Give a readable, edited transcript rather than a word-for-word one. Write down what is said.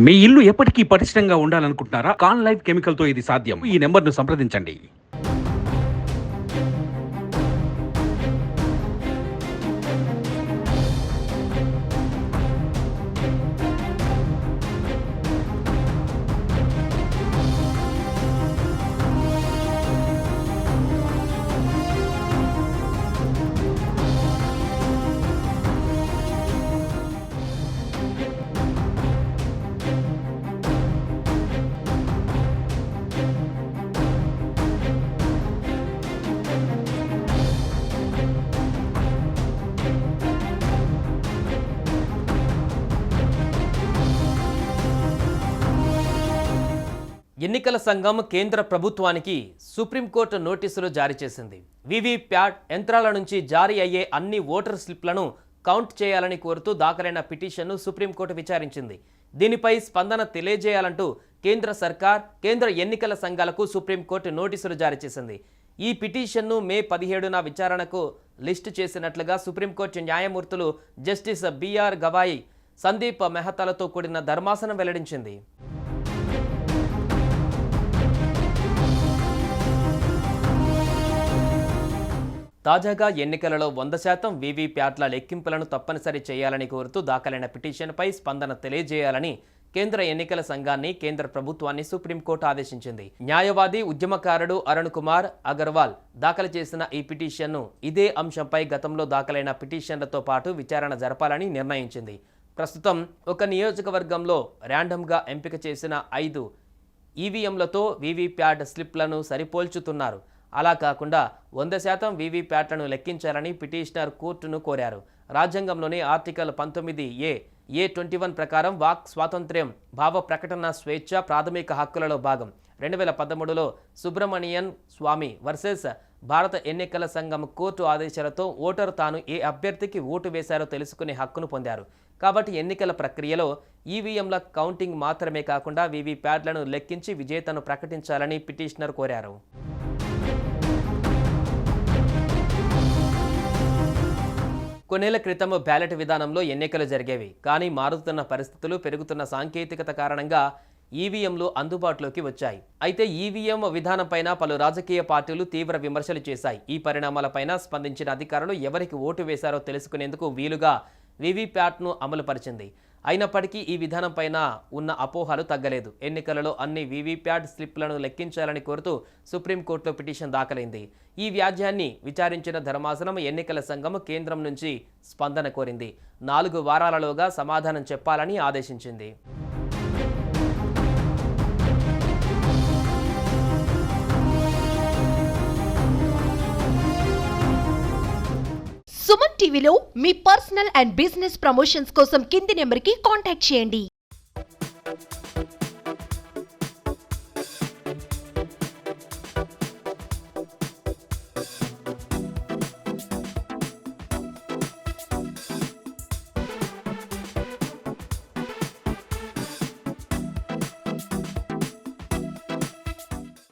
మీ ఇల్లు ఎప్పటికీ పటిష్టంగా ఉండాలనుకుంటున్నారా? కాన్ లైఫ్ కెమికల్ తో ఇది సాధ్యం. ఈ నెంబర్ను సంప్రదించండి. ఎన్నికల సంఘం కేంద్ర ప్రభుత్వానికి సుప్రీంకోర్టు నోటీసులు జారీ చేసింది. వీవీప్యాట్ యంత్రాల నుంచి జారీ అయ్యే అన్ని ఓటర్ స్లిప్లను కౌంట్ చేయాలని కోరుతూ దాఖలైన పిటిషన్ను సుప్రీంకోర్టు విచారించింది. దీనిపై స్పందన తెలియజేయాలంటూ కేంద్ర సర్కార్, కేంద్ర ఎన్నికల సంఘాలకు సుప్రీంకోర్టు నోటీసులు జారీ చేసింది. ఈ పిటిషన్ను మే 17న విచారణకు లిస్టు చేసినట్లుగా సుప్రీంకోర్టు న్యాయమూర్తులు జస్టిస్ బిఆర్ గవాయి, సందీప్ మెహతాలతో కూడిన ధర్మాసనం వెల్లడించింది. తాజాగా ఎన్నికలలో 100% వీవీప్యాట్ల లెక్కింపులను తప్పనిసరి చేయాలని కోరుతూ దాఖలైన పిటిషన్పై స్పందన తెలియజేయాలని కేంద్ర ఎన్నికల సంఘాన్ని, కేంద్ర ప్రభుత్వాన్ని సుప్రీంకోర్టు ఆదేశించింది. న్యాయవాది, ఉద్యమకారుడు అరుణ్ కుమార్ అగర్వాల్ దాఖలు చేసిన ఈ పిటిషన్ను ఇదే అంశంపై గతంలో దాఖలైన పిటిషన్లతో పాటు విచారణ జరపాలని నిర్ణయించింది. ప్రస్తుతం ఒక నియోజకవర్గంలో ర్యాండమ్గా ఎంపిక చేసిన 5 ఈవీఎంలతో వీవీప్యాట్ స్లిప్లను సరిపోల్చుతున్నారు. అలా కాకుండా 100% వీవీప్యాట్లను లెక్కించాలని పిటిషనర్ కోర్టును కోరారు. రాజ్యాంగంలోని ఆర్టికల్ 19A21 ప్రకారం వాక్ స్వాతంత్ర్యం, భావ ప్రకటన స్వేచ్ఛ ప్రాథమిక హక్కులలో భాగం. 2013లో సుబ్రమణియన్ స్వామి వర్సెస్ భారత ఎన్నికల సంఘం కోర్టు ఆదేశాలతో ఓటరు తాను ఏ అభ్యర్థికి ఓటు వేశారో తెలుసుకునే హక్కును పొందారు. కాబట్టి ఎన్నికల ప్రక్రియలో ఈవీఎంల కౌంటింగ్ మాత్రమే కాకుండా వీవీప్యాట్లను లెక్కించి విజేతను ప్రకటించాలని పిటిషనర్ కోరారు. కొన్నేళ్ల క్రితం బ్యాలెట్ విధానంలో ఎన్నికలు జరిగేవి. కానీ మారుతున్న పరిస్థితులు, పెరుగుతున్న సాంకేతికత కారణంగా ఈవీఎంలు అందుబాటులోకి వచ్చాయి. అయితే ఈవీఎం విధానంపైన పలు రాజకీయ పార్టీలు తీవ్ర విమర్శలు చేశాయి. ఈ పరిణామాలపైన స్పందించిన అధికారులు ఎవరికి ఓటు వేశారో తెలుసుకునేందుకు వీలుగా వీవీప్యాట్ను అమలుపరిచింది. అయినప్పటికీ ఈ విధానంపైన ఉన్న అపోహలు తగ్గలేదు. ఎన్నికలలో అన్ని వీవీప్యాట్ స్లిప్లను లెక్కించాలని కోరుతూ సుప్రీంకోర్టులో పిటిషన్ దాఖలైంది. ఈ వ్యాజ్యాన్ని విచారించిన ధర్మాసనం ఎన్నికల సంఘం కేంద్రం నుంచి స్పందన కోరింది. 4 వారాలలోగా సమాధానం చెప్పాలని ఆదేశించింది. సుమన్ టీవీలో మీ పర్సనల్ అండ్ బిజినెస్ ప్రమోషన్స్ కోసం కింది నెంబర్కి కాంటాక్ట్ చేయండి.